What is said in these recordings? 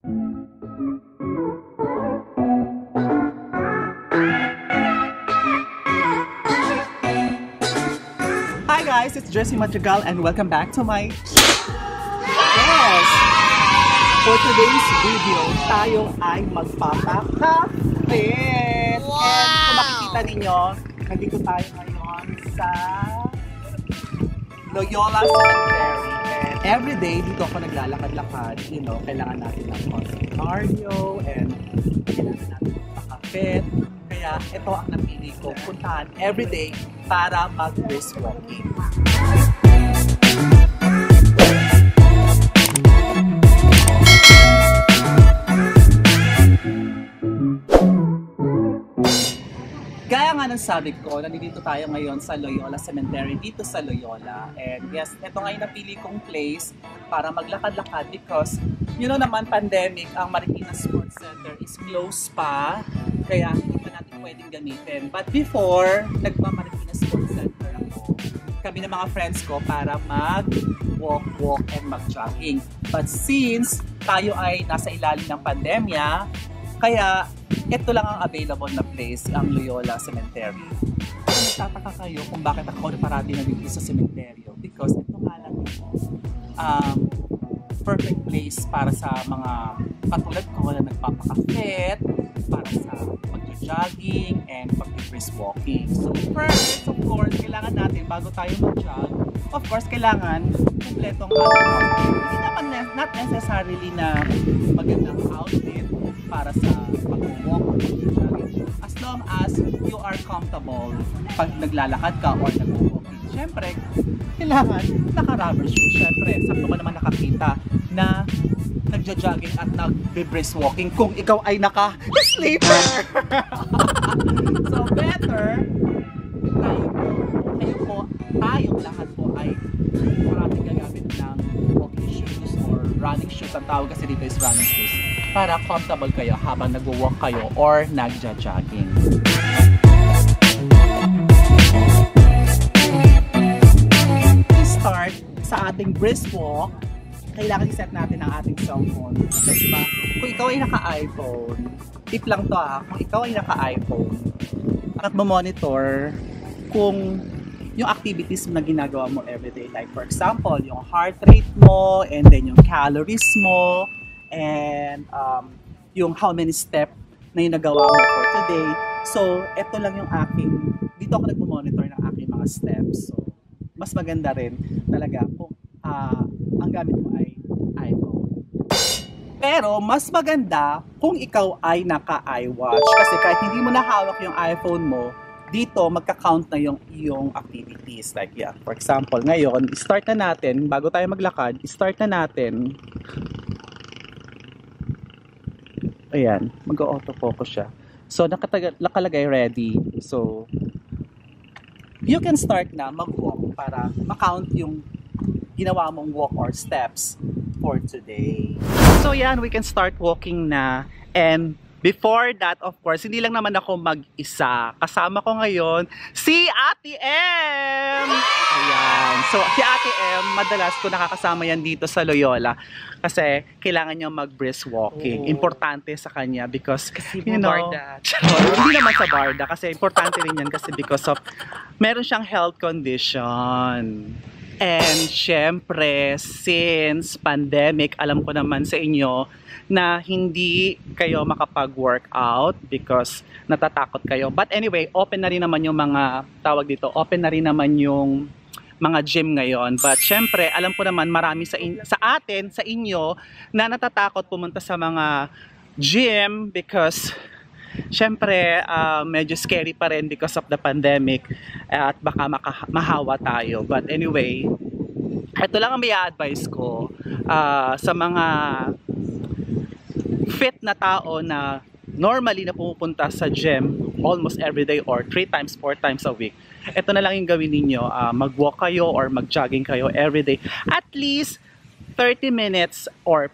Hi guys, it's Jessie Madrigal and welcome back to my... Yes! For today's video, tayo ay magpapakapit! Wow! And kung makikita ninyo, nandito tayo ngayon sa Loyola Cemetery. And everyday, dito ako naglalakad-lakad. You know, kailangan natin ng konting cardio and kailangan natin magpakapit. Kaya ito ang napili ko, puntahan everyday para mag-brisk walking. Gaya nga ng sabi ko, nandito tayo ngayon sa Loyola Cemetery, dito sa Loyola. And yes, ito nga yung napili kong place para maglakad-lakad because, you know naman, pandemic, ang Marikina Sports Center is closed pa. Kaya hindi pa natin pwedeng gamitin. But before, nagpa-Marikina Sports Center ako, kami ng mga friends ko para mag-walk and mag-jogging. But since tayo ay nasa ilalim ng pandemya, kaya ito lang ang available na place, ang Loyola Cemetery. Kung nagtataka kayo kung bakit ako parati na dito sa cemetery, because ito nga lang perfect place para sa mga katulad ko na nagpapakafit, para sa pag-jogging and pag-brisk walking. So first, of course, kailangan natin bago tayo mag-jog, of course, kailangan kumpletong outfit. Hindi naman not necessarily na magandang outfit para sa pag-walk or pag-jogging. As long as you are comfortable pag naglalakad ka or nag-walking. Siyempre, kailangan naka-rubber shoes. Siyempre, sakto man naman nakakita na nagja-jogging at nag-brisk walking kung ikaw ay naka-sleeper. So better tayong lahat po ay maraming gagamit ng walking shoes or running shoes. Ang tawag kasi dito is running shoes para comfortable kayo habang nag-walk kayo or nagja-jogging. To start sa ating brisk walk, kailangan i-set natin ang ating cellphone. Kasi diba, kung ikaw ay naka-iPhone, tip lang to kung ikaw ay naka-iPhone at mamonitor kung yung activities na ginagawa mo everyday. Like for example, yung heart rate mo, and then yung calories mo, and yung how many steps na yung nagawa mo for today. So, eto lang yung dito ako nagmo-monitor ng aking mga steps. So, mas maganda rin talaga kung ang gamit mo ay iPhone. Pero, mas maganda kung ikaw ay naka-iWatch. Kasi kahit hindi mo nahawak yung iPhone mo, dito magka-count na yung iyong activities. Like yeah, for example, ngayon, start na natin, bago tayo maglakad, start na natin. Ayan, mag-auto-focus siya. So, nakalagay ready. So, you can start na mag-walk para ma-count yung ginawa mong walk or steps for today. So, yan, we can start walking na. And before that, of course, hindi lang naman ako mag-isa. Kasama ko ngayon si Ate M! Ayan. So, si Ate M, madalas ko nakakasama yan dito sa Loyola. Kasi kailangan niya mag-brisk walking. Importante sa kanya because, you know, barda. Hindi naman sa barda. Kasi importante rin yan kasi because of, meron siyang health condition. And syempre, since pandemic, alam ko naman sa inyo na hindi kayo makapag-workout because natatakot kayo. But anyway, open na rin naman yung mga tawag dito, open na rin naman yung mga gym ngayon. But syempre, alam ko naman marami sa atin, sa inyo, na natatakot pumunta sa mga gym because syempre, medyo scary pa rin because of the pandemic at baka mahawa tayo. But anyway, ito lang ang may advice ko sa mga fit na tao na normally na pumupunta sa gym almost every day or 3 times, 4 times a week. Ito na lang yung gawin ninyo. Mag-walk kayo or mag-jogging kayo every day. At least 30 minutes or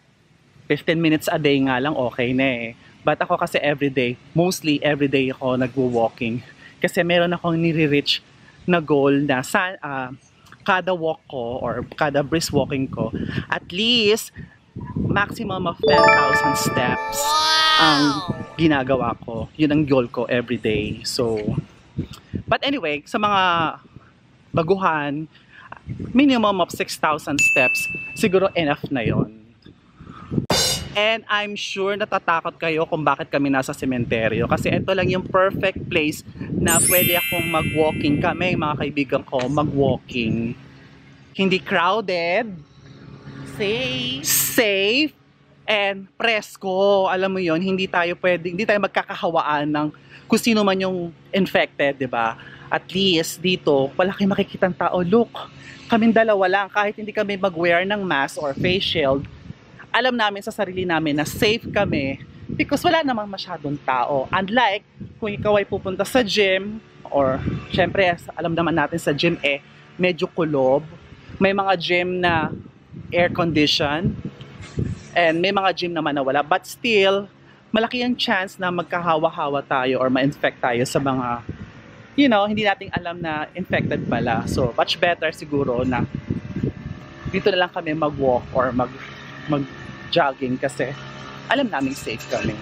15 minutes a day nga lang okay na eh. But ako kasi everyday, mostly everyday ako nagwo-walking. Kasi meron akong nire-reach na goal na kada walk ko or kada brisk walking ko, at least maximum of 10,000 steps ang ginagawa ko. Yun ang goal ko every day. So, but anyway, sa mga baguhan, minimum of 6,000 steps, siguro enough na yon. And I'm sure natatakot kayo kung bakit kami nasa sementeryo. Kasi ito lang yung perfect place na pwede akong mag-walking. Kami, mga kaibigan ko, mag-walking. Hindi crowded, safe, and presko. Alam mo yon, hindi tayo magkakahawaan ng kung sino man yung infected, di ba? At least dito, wala kayong makikitang tao. Look, kaming dalawa lang, kahit hindi kami mag-wear ng mask or face shield, alam namin sa sarili namin na safe kami because wala namang masyadong tao. Unlike kung ikaw ay pupunta sa gym, or syempre alam naman natin sa gym medyo kulob. May mga gym na air condition and may mga gym naman na wala. But still, malaki ang chance na magkahawa-hawa tayo or ma-infect tayo sa mga, hindi nating alam na infected pala. So much better siguro na dito na lang kami mag-walk or mag-jogging kasi alam namin safe kami.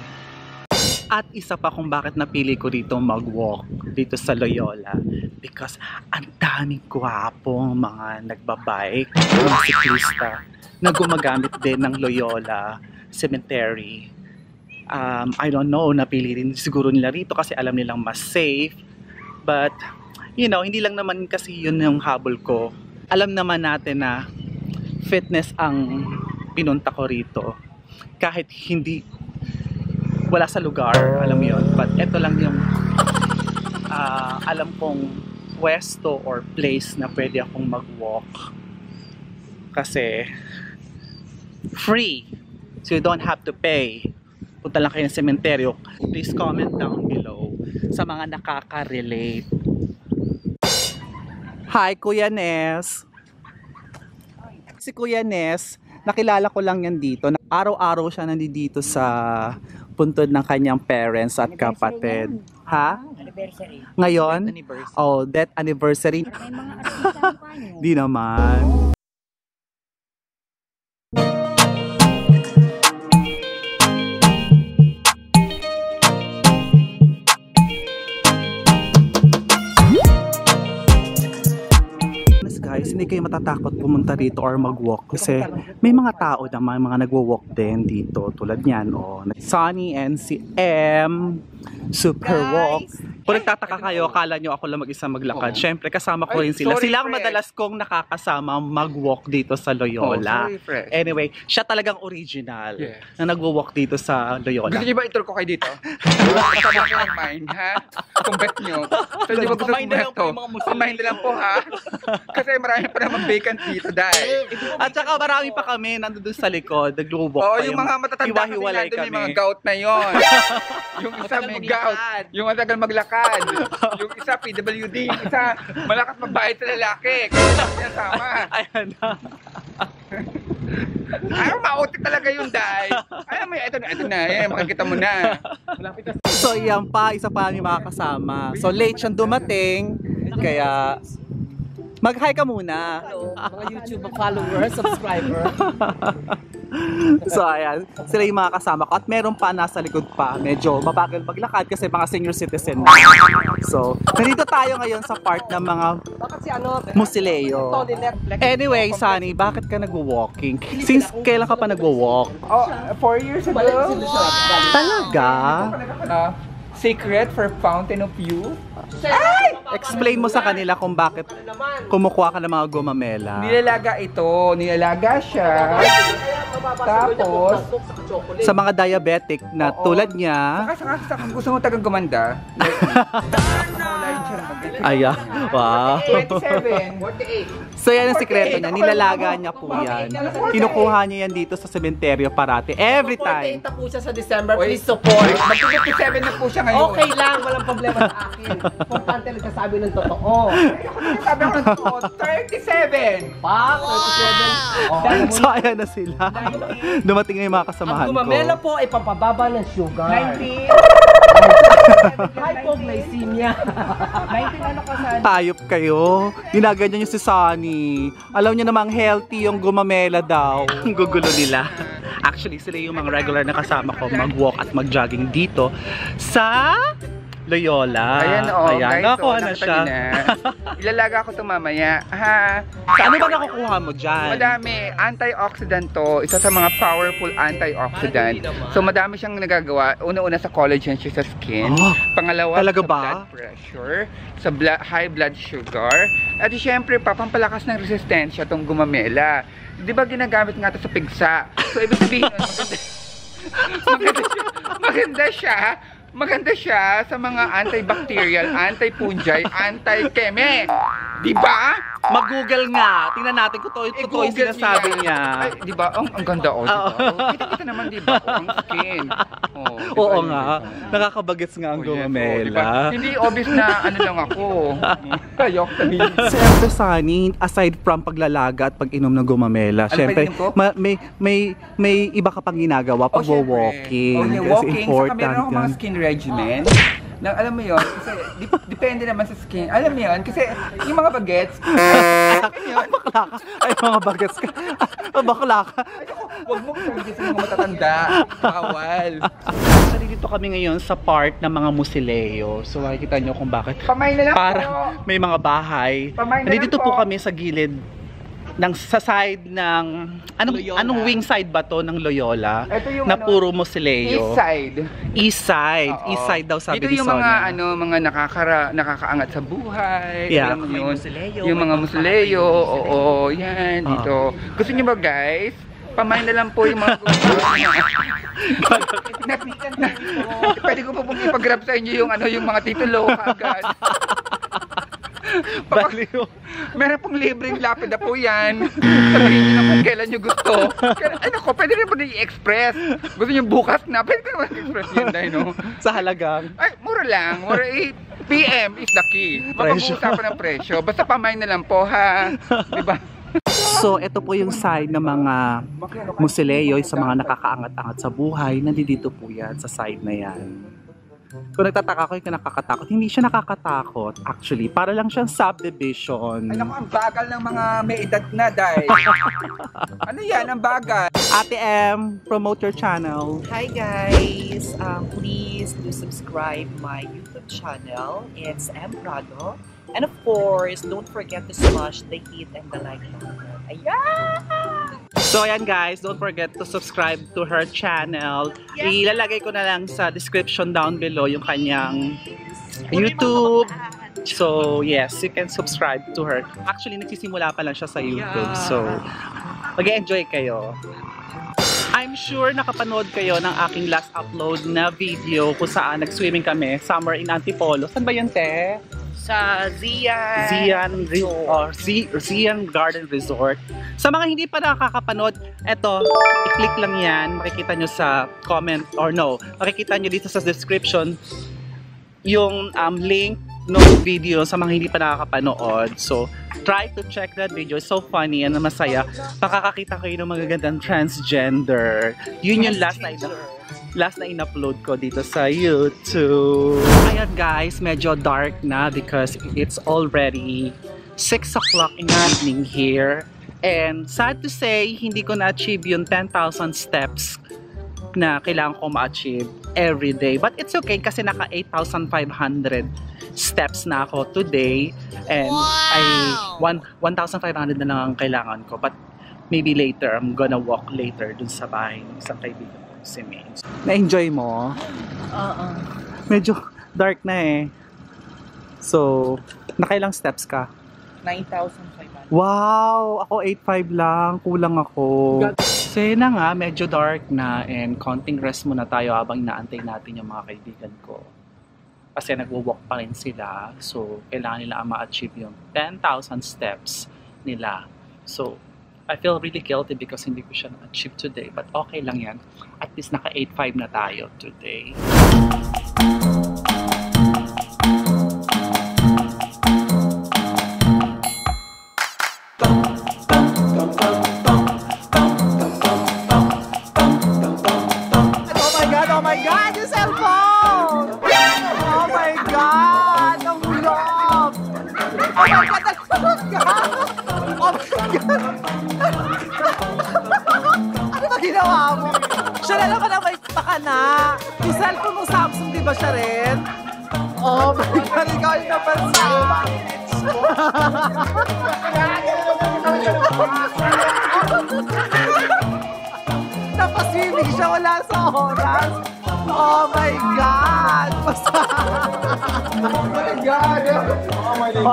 At isa pa kung bakit napili ko dito mag-walk dito sa Loyola, because ang daming gwapong mga nagbabike, mga siklista na gumagamit din ng Loyola Cemetery. I don't know, napili rin siguro nila rito kasi alam nilang mas safe. But, hindi lang naman kasi yun yung habol ko. Alam naman natin na fitness ang pinunta ko rito. Kahit wala sa lugar, alam mo yun. But ito lang yung alam kong pwesto or place na pwede akong mag-walk. Kasi free. So you don't have to pay. Punta lang kayo ng sementeryo. Please comment down below sa mga nakaka-relate. Hi, Kuya Ness. Si Kuya Ness, nakilala ko lang yan dito. Araw-araw siya nandito sa puntod ng kanyang parents at kapatid. Ha? Anniversary. Ngayon? Anniversary. Oh, death anniversary. May mga artista pa nyo. Di naman. Guys, hindi kayo matatakot pumunta dito or mag-walk kasi may mga tao naman, mga nagwo-walk din dito tulad niyan, Sunny and si M super walk. Kung nagtataka kayo, akala nyo ako lang mag-isa maglakad. Syempre, kasama ko rin sila. Sila ang madalas kong nakakasama mag-walk dito sa Loyola. Anyway, siya talagang original na nagwo-walk dito sa Loyola. Gusto niyo ba i-tour ko kayo dito? Kasama ko ang mind, ha? Kung bet nyo. So, di ba gusto kong bet to? Kumain na lang po, ha? Kasi marami pa naman vacant dito dahil. At saka marami pa kami nandun sa likod, nagluwalk pa yung mga matatanda kasi nandun may mga gout na yon. Yung isa may gout, yung matagal maglakad, yung isa PWD, yung isa malakas magbayad sa lalaki. Kaya lang niya sama. Ayan na. Ay, mauti talaga yung dahil. Ay, may ito na. Yan, makikita mo na. So, yan pa, isa pa yung makakasama. So, late siyang dumating, kaya mag-hi ka muna. Hello, mga YouTube followers, subscriber. So ayan, sila yung mga kasama ko. At meron pa nasa likod pa. Medyo mabagal maglakad kasi mga senior citizen. So, nandito tayo ngayon sa part ng mga musileo. Anyway, Sunny, bakit ka nagwo-walking? Since kailan ka pa nagwo-walk? 4 years ago. Talaga? Secret for Fountain of Youth. Ay! Explain mo sa kanila kung bakit kumukuha ka ng mga gumamela. Nilalaga ito. Nilalaga siya. Tapos, sa mga diabetic na tulad niya. Saka gusto mo tagang gumanda. Aya, wow. 27. 48. So yan ang sikreto niya, nilalaga niya po yan. Kinukuha niya yan dito sa sementeryo parati, every time. 48 po siya sa December, please support. Mag-57 na po siya ngayon. Okay lang, walang problema sa akin. Importante nagsasabi ng totoo. Sabi ko ng totoo, 37. Pak, 37. So ayan na sila. Dumating na yung mga kasamahan Ang gumamela ko. po ay pampababa ng sugar. 19. Hypoglycemia. 19 ano ka sa Tayop kayo. Ginaganyan niyo si Sunny. Alam niyo namang healthy yung gumamela daw. Ang gugulo nila. Actually, sila yung mga regular na kasama ko mag-walk at mag-jogging dito sa Loyola. Ayan, guys, nakuha na nakita siya. niyo na. Ilalaga ko ito mamaya. Ha? Ano ba nakukuha mo dyan? Madami. Antioxidant to. Isa sa mga powerful antioxidant. So, madami siyang nagagawa. Una-una sa collagen siya sa skin. Oh, Pangalawa, talaga sa ba? blood pressure. Sa high blood sugar. At syempre, papampalakas ng resistensya tong gumamela. Di ba ginagamit nga ito sa pigsa? So, ibig sabihin, maganda siya sa mga antibacterial, anti-fungi, anti-keme. Di ba? Mag-google nga. Tingnan natin kung totoo yung sinasabi niya. Ay, di ba? Ang ganda, oh, di ba? Kita-kita naman, di ba? Ang skin. Oo nga. Nakakabagets nga ang gumamela. Hindi obvious na ano lang ako. Ayok sabihin. Siyempre, Sunny, aside from paglalaga at pag-inom ng gumamela, siyempre, may iba ka pang ginagawa pag walking. Walking. Saka meron ako mga skin regimen. Nang alam mo yun, kasi depende naman sa skin. Alam mo yun, kasi yung mga bagets, ay mga bagets ka. Bakla ka. Huwag mo kasi sa mga matatanda. Bawal. Actually, dito kami ngayon sa part ng mga musileo. So, makikita nyo kung bakit. Pamay na lang Para may mga bahay. Pamay na lang Nandito po po kami sa gilid sa side ng anong wing side ba to ng Loyola? Ito yung na puro musileo. East side. East side. Oo. East side daw sabi dito ni yung Sonia. mga nakakaangat sa buhay. Yeah. Alam mo yun? Yung mga musileo. Oo, yan dito. Gusto niyo ba, guys? Pamay na lang po yung mga Pwede ko po pong ipag-grab sa inyo yung mga titulo agad. Meron pong libreng lapida po yan. Sabihin nyo na kung kailan nyo gusto. Ay nako, pwede rin po na i-express. Gusto nyo bukas na, pwede ko naman i-express yun dahil no. Sa halagang? Ay, mura lang. Mura 8 PM is the key. Mapag-uusapan ng presyo. Basta pamay na lang po ha. Diba? So, ito po yung side ng mga musileo sa mga nakakaangat-angat sa buhay. Nandito po yan sa side na yan. Kung nagtataka ko yung nakakatakot, hindi siya nakakatakot. Actually, para lang siyang subdivision. Ay naku, ang bagal ng mga may edad na dahil. Ano yan, ang bagal? Ate M, promote your channel. Hi guys! Please do subscribe my YouTube channel. It's M Prado. And of course, don't forget to smash the hit and the like button. Ayan! So ayan guys, don't forget to subscribe to her channel. Yes. Ilalagay ko na lang sa description down below yung kanyang YouTube. So yes, you can subscribe to her. Actually, nagsisimula pa lang siya sa YouTube. So, mag-enjoy kayo. I'm sure nakapanood kayo ng aking last upload na video kung saan nag-swimming kami somewhere in Antipolo. Saan ba yun, te? Sa Zian Zian Garden Resort. Sa mga hindi pa nakakapanood, eto, i-click lang yan. Makikita nyo sa comment, or no, makikita nyo dito sa description yung link ng video sa mga hindi pa nakakapanood. So, try to check that video. It's so funny and masaya. Pakakakita kayo ng magagandang transgender. Yun yung last na in-upload ko dito sa YouTube. Ayan guys, medyo dark na because it's already 6 o'clock in the evening here. And sad to say, hindi ko na-achieve yung 10,000 steps na kailangan ko ma-achieve every day. But it's okay kasi naka 8,500 steps na ako today. And 1,500 na lang ang kailangan ko. But maybe later, I'm gonna walk later dun sa bahay ng isang kaibigan ko, si May. Na-enjoy mo? Medyo dark na eh. So, nakailang steps ka? 9,500. Wow! Ako 8.5 lang. Kulang ako. Kasi na nga, medyo dark na and konting rest muna tayo habang inaantay natin yung mga kaibigan ko. Kasi nagwo-walk pa rin sila. So, kailangan nila ma-achieve yung 10,000 steps nila. So, I feel really guilty because hindi ko siya na-achieve today. But okay lang yan. At least naka 8.5 na tayo today. Oh my God! Yung cellphone! Oh my God! Ang love! Oh my God! Nagsagot ka! Oh my God! Ano ba ginawa mo? Siya na naman ang may pakana. Yung cellphone mo Samsung, di ba siya rin? Oh my God, ikaw yung napansin. Napaswimming siya, wala sa oras. Oh my God! Oh my God!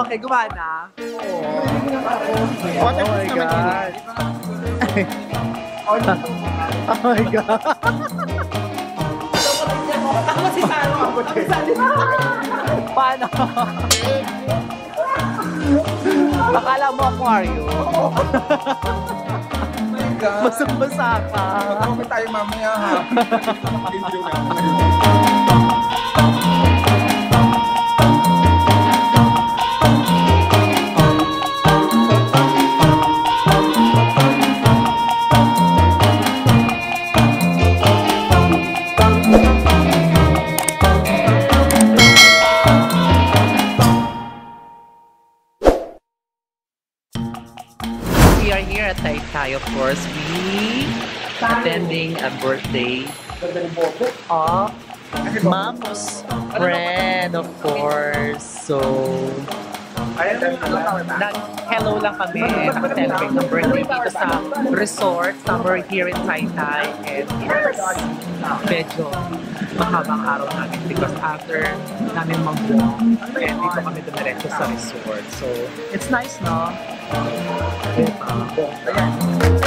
Okay, gumana. Oh my God! Oh my God! Paano? Akala mo aquarium. Basang-basa ka. Mag-comment tayo mamaya ha. We are here at Taytay, of course. We attending a birthday of Mom's friend, of course. So, hello lang kami. Naka-celebrate ng birthday dito sa resort. Summer here in Taytay. And it's medyo mahabang araw namin because after namin mag-walk and dito kami dumiretso sa resort. So, it's nice, no? Diba?